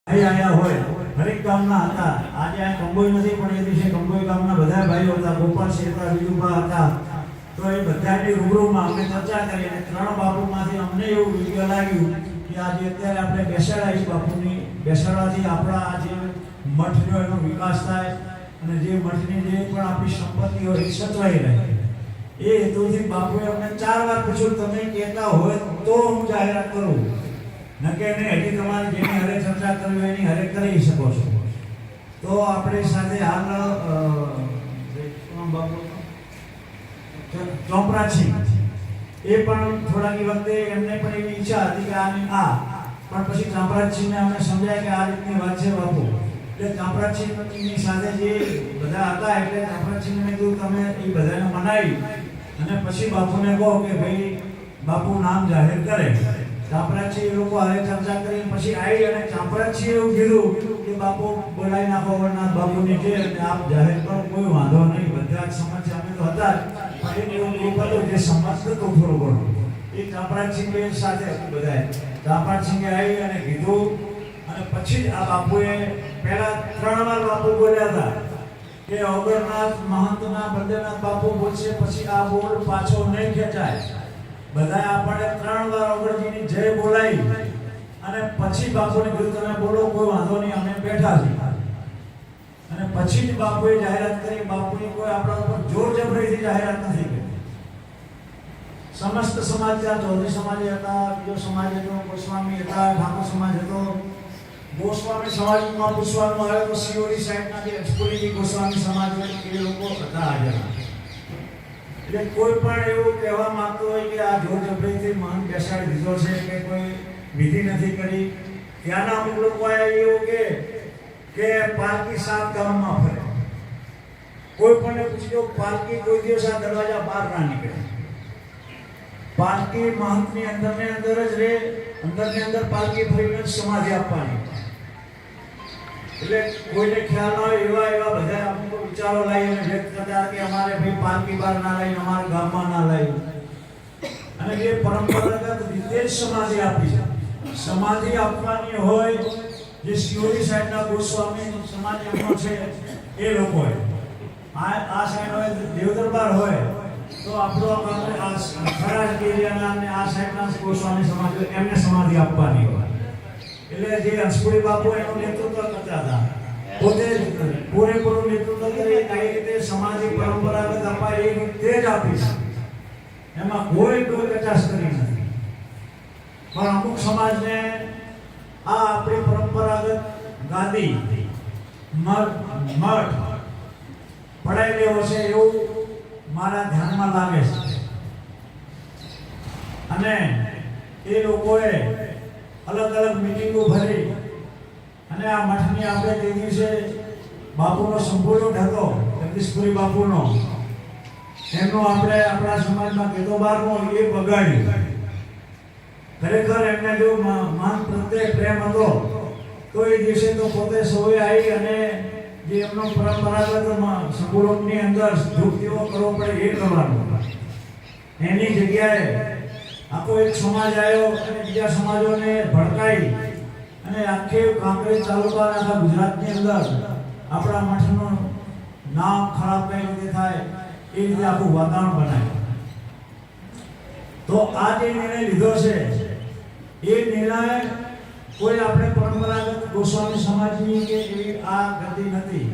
આયા હોય હરેક ગામના હતા. આજે આ કંબોઈ નથી પણ એ દિવસે કંબોઈ ગામના બધા ભાઈઓ હતા, ગોપાલ શેઠા, વિજુભા હતા. તો એ બધાની રૂબરૂમાં અમે ચર્ચા કરી અને ત્રણ બાપુમાંથી અમને એવું યોગ્ય લાગ્યું કે આજે અત્યારે આપણે બેસાડા બાપુની બેસાડવાથી આપણા આ જે મઠનો એનો વિકાસ થાય અને જે મઠની જે પણ આપણી સંપત્તિ હોય એ સચવાઈ રહે. એ હેતુથી બાપુએ અમને 4 વાર પૂછ્યું, તમે કહેતા હોય તો હું જાહેરાત કરું, નકે નહીં હજી તમારે જેની હરે ચર્ચા કરવી હોય એની હરે કરી શકો છો. તો આપણી સાથે હાલ ચોપરાજી એ પણ થોડાક વખતે એમને પણ એવી ઈચ્છા હતી કે પણ પછી ચાંપરાજીને અમને સમજાય કે આ રીતની વાત છે બાપુ. એટલે ચાંપરાજીની સાથે જે બધા હતા એટલે ચાંપરાજીને મેં કીધું તમે એ બધાને મનાવી અને પછી બાપુને કહો કે ભાઈ બાપુ નામ જાહેર કરે. ચાંપરાજી એ લોકો હવે ચર્ચા કરી પછી આવી અને ચાંપરાજી એવું કીધું કે બાપુ બોલાવી નાખો વરનાથ બાપુની જે આપ જાહેર કરો, કોઈ વાંધો નહીં, બધા જ સમાજ અમે તો હતા જ પણ એવું હતું જે સમાજ હતો થોડો ઘણો એ ચાંપરાજી સાથે બધા ચાંપરાજી આવી અને કીધું. અને પછી આ બાપુએ પહેલા 3 વાર બાપુ બોલ્યા હતા કે અગરનાથ મહંતના બદ્રીનાથ બાપુ બોલશે પછી આ બોલ પાછો નહીં ખેંચાય. બધા આપણે 3 વાર અગરજીની જય બોલાવી અને પછી બાપુને કીધું તમે બોલો, કોઈ વાંધો નહીં, અમે બેઠા છીએ. અને પછી જ બાપુએ જાહેરાત કરી. બાપુએ કોઈ આપણા ઉપર જોર જબરીથી જાહેરાત નથી કરી. સમસ્ત સમાજ ત્યાં ચૌધરી સમાજ હતા, બીજો સમાજ હતો, ગોસ્વામી હતા, ઠાકોર સમાજ હતો. ગોસ્વામી સમાજમાં પૂછવાનું આવે તો સિયોરી સાઈડના જે અજપુરી ગોસ્વામી સમાજ હોય એ લોકો હતા હાજર. એટલે કોઈ પણ એવું કહેવા માંગતો હોય કે આ જોર જબરીથી મહંત બેસાડી દીધો છે કે કોઈ વિધિ નથી કરી. ત્યાંના અમુક લોકો એવું કે પાલકી 7 ગામમાં ફરે. કોઈ પણ પૂછ્યો પાલકી કોઈ દિવસ આ દરવાજા બહાર ના નીકળે. પાલકી મહંતની અંદરની અંદર જ રહે, અંદરની અંદર પાલકી ફરીને સમાધિ આપવાની. એટલે કોઈને ખ્યાલ હોય એવા બધા અમુક વિચારો લાવીને વ્યક્ત કરતા કે અમારે ભાઈ પાલકી બહાર ના લાવીને અમારા ગામમાં ના લાવી. અને જે પરંપરાગત રીતે જ સમાધિ આપી છે. સમાધિ આપવાની હોય જે સિયોરી સાઈડના ગોસ્વામી સમાજ એમનો છે એ લોકોએ. આ સાઈડ હોય દેવદરબાર હોય તો આપણો ખરાજ એરિયાના અને આ સાઈડના ગોસ્વામી સમાજ એમને સમાધિ આપવાની હોય. એટલે જે હંસપુરી બાપુ એનું નેતૃત્વ કરતા હતા, પોતે પૂરેપૂરું નેતૃત્વ કરી કઈ રીતે સમાધિ પરંપરાગત અપાય એ રીતે જ આપીશ. એમાં કોઈ કચાશ કરી નથી. પણ અમુક સમાજને આ આપણી પરંપરાગત ગાદી મઠ પડાઈ લેવો છે એવું મારા ધ્યાનમાં લાગે છે. અને એ લોકોએ અલગ અલગ મીટિંગો ભરી અને આ મઠની આપણે તે દિવસે બાપુનો સંપૂર્ણ હતો જગદીશપુરી બાપુનો એમનો આપણે આપણા સમાજમાં કેતોબારનો એ બગાડ્યું. ખરેખર એમને જો માન પ્રત્યે પ્રેમ હતો તો એ દિવસે તો પોતે સૌએ આવી અને જે એમનો પરંપરાગત સંપૂર્ણની અંદર ધૂપદીવો કરવો પડે એ કરવાનું. એની જગ્યાએ આખો એક સમાજ આવ્યો અને બીજા સમાજોને ભડકાઈ અને આખી કાંકરેજ તાલુકા આખા ગુજરાતની અંદર આપણા મઠનું નામ ખરાબ કઈ રીતે થાય એ રીતે આખું વાતાવરણ બનાવ્યું. તો આ જે નિર્ણય લીધો છે એ નિર્ણય કોઈ આપણે પરંપરાગત ગોસ્વામી સમાજની કે એવી આ ગતિ નથી.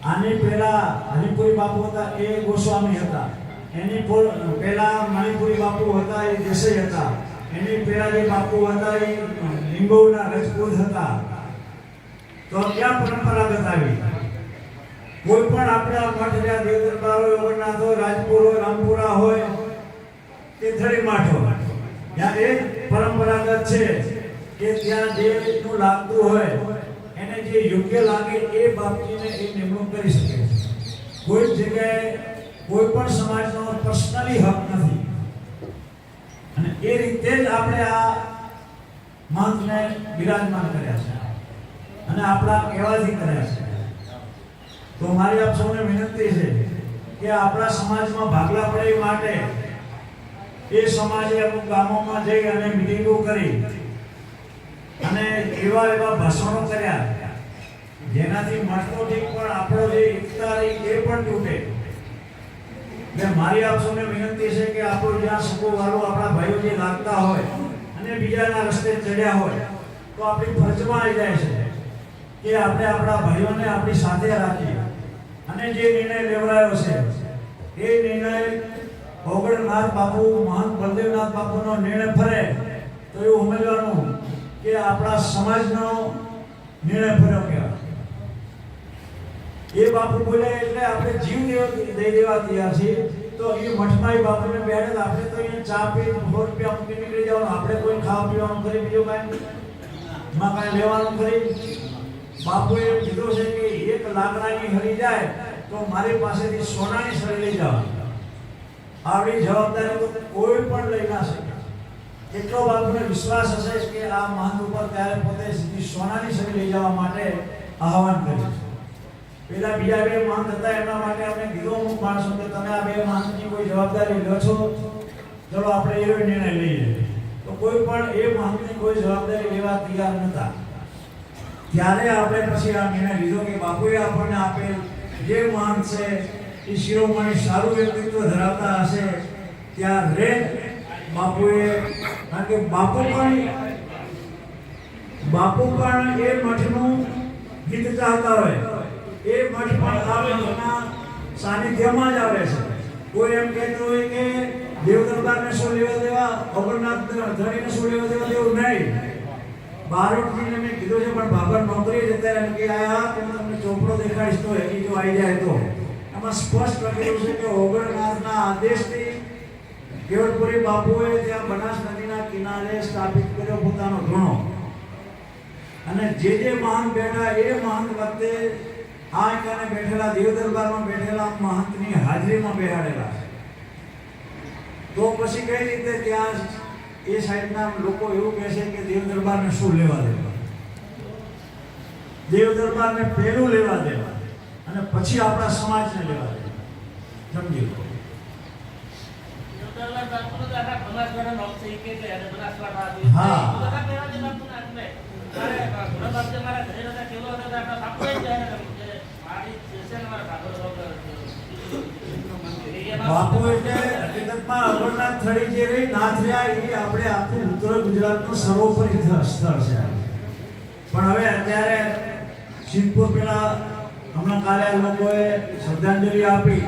આની પહેલા હરિપુરી બાપુ હતા એ ગોસ્વામી હતા. એની પહેલા મણિપુરી બાપુ હતા એ દેસાઈ હતા. એની પહેલા જે બાપુ હતા એ લિંગોના રજપૂત હતા. તો ક્યાં પરંપરાગત આવી? કોઈ પણ આપણા મઠ જ્યાં દેવદરબાર હોય, અમરનાથ હોય, રાજપુર હોય, રામપુરા હોય કે ધડીમાઠ હોય, ત્યાં એ પરંપરાગત છે કે ત્યાં જેનું લાગતું હોય એને જે યોગ્ય લાગે એ બાપજીને એ નિમણૂક કરી શકે. કોઈ જગ્યાએ કોઈ પણ સમાજનો પર્સનલી હક નથી. અને એ રીતે જ આપણે આ મહંતને બિરાજમાન કર્યા છે અને આપણા કહેવાથી કર્યા છે. તો મારી આપ સૌને વિનંતી છે કે આપણા સમાજમાં ભાગલા પડે માટે એ સમાજે અમુક ગામોમાં જઈ અને મિટિંગો કરી અને એવા એવા ભાષણો કર્યા જેનાથી મઠનો ઠીક પણ આપણો જે એકતા રહી એ પણ તૂટે. મારી આપ સૌને વિનંતી છે કે આપણો જ્યાં સગો વાળો આપણા ભાઈઓ જે લાગતા હોય અને બીજાના રસ્તે ચડ્યા હોય તો આપણી ફરજમાં આવી જાય છે કે આપણે આપણા ભાઈઓને આપણી સાથે રાખીએ અને જે નિર્ણય લેવડાયો છે એ નિર્ણય ઓગણનાથ બાપુ મહંત બલદેવનાથ બાપુનો નિર્ણય ફરે તો એવું સમજવાનું કે આપણા સમાજનો નિર્ણય ફર્યો કહેવાય. એ બાપુ બોલે એટલે આપણે જીવ દઈ દેવા તૈયાર છીએ. તો એ મઠમાં બાપુને બેઠે આપણે તો અહીંયા ચા પી 100 રૂપિયા મૂકી નીકળી જવાનું. આપણે કોઈ ખાવા પીવાનું કરી બીજું કાંઈ માં કાંઈ લેવાનું કરી. બાપુએ કીધું છે કે એક લાકડાની હરી જાય તો મારી પાસેથી સોનાની સળી લઈ જવાની. આવડી જવાબદારી તો કોઈ પણ લઈ ના શકે. એટલો બાપુને વિશ્વાસ હશે કે આ મહંત ઉપર ત્યારે પોતે સીધી સોનાની સળી લઈ જવા માટે આહવાન કર્યું. પેલા બીજા બે મહંત હતા એમના માટે આપણે કીધું અમુક માણસો કે તમે આ બે મહંતની કોઈ જવાબદારી લો છો, ચલો આપણે એવો નિર્ણય લઈએ. તો કોઈ પણ એ મહંતની કોઈ જવાબદારી લેવા તૈયાર નહોતા. ત્યારે આપણે પછી આ નિર્ણય લીધો કે બાપુએ આપણને આપેલ જે મહંત છે એ શિરોમણી સારું વ્યક્તિત્વ ધરાવતા હશે ત્યારે બાપુએ, કારણ કે બાપુ પણ એ મઠનું હિત ચાહતા હોય. એ મઠ પણ આ મઠના સાનિધ્યમાં જ આવે છે. કોઈ એમ કહેતું હોય કે દેવ દરબારને શું લેવા દેવા, અમરનાથ ધણીને શું લેવા દેવા, તેવું નહીં. બારોટજીને મેં કીધું છે પણ બાબર નોકરી જતા એમ કે આયા તમને ચોપડો દેખાડીશ તો એની જો આવી જાય તો એમાં સ્પષ્ટ લખેલું છે કે ઓગણનાથના આદેશથી કેવડપુરી બાપુએ ત્યાં બનાસ નદીના કિનારે સ્થાપિત કર્યો પોતાનો ધૂણો. અને જે મહંત બેઠા એ મહંત વખતે આ કાને બેઠેલા દેવ દરબારમાં બેઠેલા મહંતની હાજરીમાં બેહાડેલા છે. તો પછી કઈ રીતે ત્યાં એ સાઈડના લોકો એવું કહે છે કે દેવ દરબારને શું લેવા દેવા, દેવ દરબારને પહેલું લેવા દેવા અને પછી આપણા સમાજને લેવા દેવા. સમજી લો. હા બાપુ એટલે હકીકતમાં અમરનાથ થળી જે રહી નાથ રહ્યા એ આપણે આખું ઉત્તર ગુજરાતનું સર્વોપરી સ્થળ છે. પણ હવે અત્યારે સિદ્ધપુર પેલા હમણાં કાલે લોકોએ શ્રદ્ધાંજલિ આપી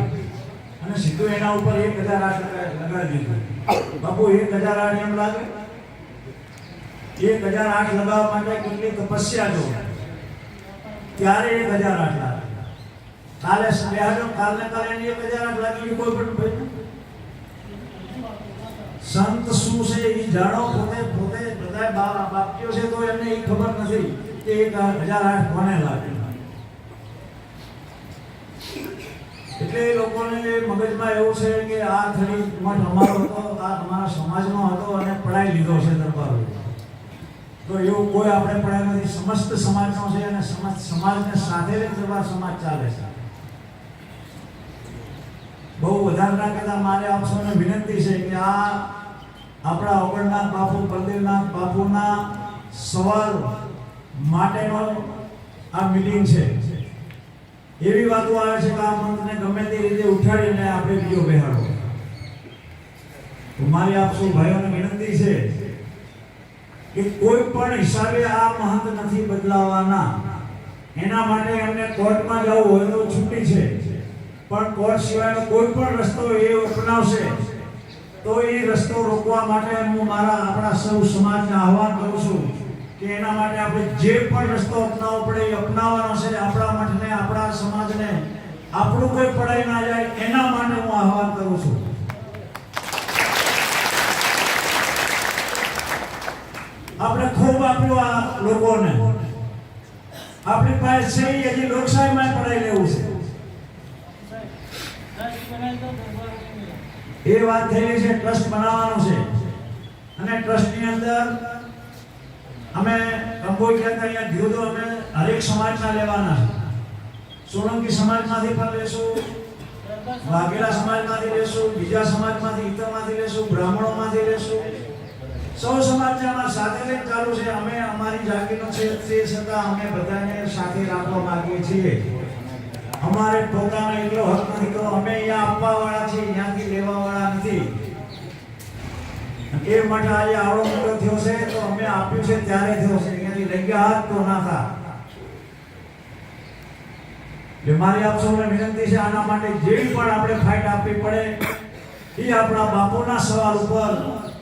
અને સીધું એના ઉપર 1008 લગાડી દીધું. બાપુ 1008 એમ લાગે? 1008 લગાવવા માટે કેટલી તપસ્યા જો ત્યારે 1008 લાગે. કાલે બેહાડો કાલને કાલે 1008 લાગી કોઈ પણ ભાઈ સંત શું છે એ જાણો. પોતે બધા બાપટીઓ છે તો એમને એ ખબર નથી કે 1008 કોને લાગે. એટલે લોકોને મગજમાં એવું છે કે આ થળી મઠ અમારો હતો, આ અમારા સમાજનો હતો અને પડાઈ લીધો છે દરબારો. તો એવું કોઈ આપણે પડાય નથી. સમસ્ત સમાજનો છે અને સમાજને સાથે લઈ દરબાર સમાજ ચાલે છે. બહુ વધારે ના કહેતા મારે આપ સૌને વિનંતી છે કે આ આપણા ઓગણનાથ બાપુ બલદેવનાથ બાપુના સવાલ માટેનો આ મીટિંગ છે. એવી વાતો આવે છે કે આ મંત્રને ગમે તે રીતે ઉઠાડીને આપણે બીજો બેહાડો. તો મારી આપ સૌ ભાઈઓને વિનંતી છે કે કોઈ પણ હિસાબે આ મહંત નથી બદલાવાના. એના માટે એમને કોર્ટમાં જવું હોય તો છૂટી છે, પણ કોર્ટ સિવાયનો કોઈ પણ રસ્તો એ અપનાવશે તો એ રસ્તો રોકવા માટે હું આપણા સૌ સમાજને આહવાન કરું છું કે એના માટે આપણે જે પણ રસ્તો અપનાવવો પડે એ અપનાવવાનો છે. આપણા મઠને, આપણા સમાજને આપણું કોઈ પડાઈ ના જાય એના માટે હું આહવાન કરું છું. આપણે ખૂબ આપ્યું આ લોકોને. આપણી પાસે છે હજી લોકશાહીમાં પડાઈ લેવું છે. એ વાત થઈ છે ટ્રસ્ટ બનાવવાનો છે અને ટ્રસ્ટની અંદર અમે કંબોડિયા અહીંયા કીધું અમે હરેક સમાજના લેવાના છે. સોલંકી સમાજમાંથી પણ લેશું, વાઘેલા સમાજમાંથી લેશું, બીજા સમાજમાંથી, ઈતરમાંથી લેશું, બ્રાહ્મણોમાંથી લેશું, સૌ સમાજને આમાં સાથે લઈને ચાલુ છે. અમે અમારી જાગીરનો છે તે છતાં અમે બધાને સાથે રાખવા માંગીએ છીએ. અમારે પોતાનો એટલો હક નથી કે અમે અહીંયા આપવા વાળા છીએ, અહીંયાથી લેવા વાળા નથી. એ માટે આજે આવડો મોટો થયો છે તો અમે આપ્યું છે ત્યારે થયો છે, અહીંયાથી લઈ ગયા હાથ તો ના થા. જે મારી આપ સૌને વિનંતી છે, આના માટે જેવી પણ આપણે ફાઇટ આપવી પડે એ આપણા બાપુના સવાલ ઉપર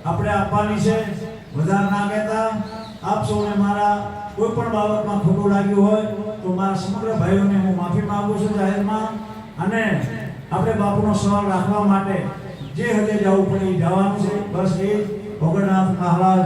આપણે આપવાની છે. વધારે ના કહેતા આપ સૌને મારા કોઈ પણ બાબતમાં ખોટું લાગ્યું હોય તો મારા સમગ્ર ભાઈઓને હું માફી માંગુ છું જાહેરમાં. અને આપણે બાપુનો સવાલ રાખવા માટે જે હદે જવું પડે એ જવાનું છે. બસ એ ભગવાનનાથ મહારાજ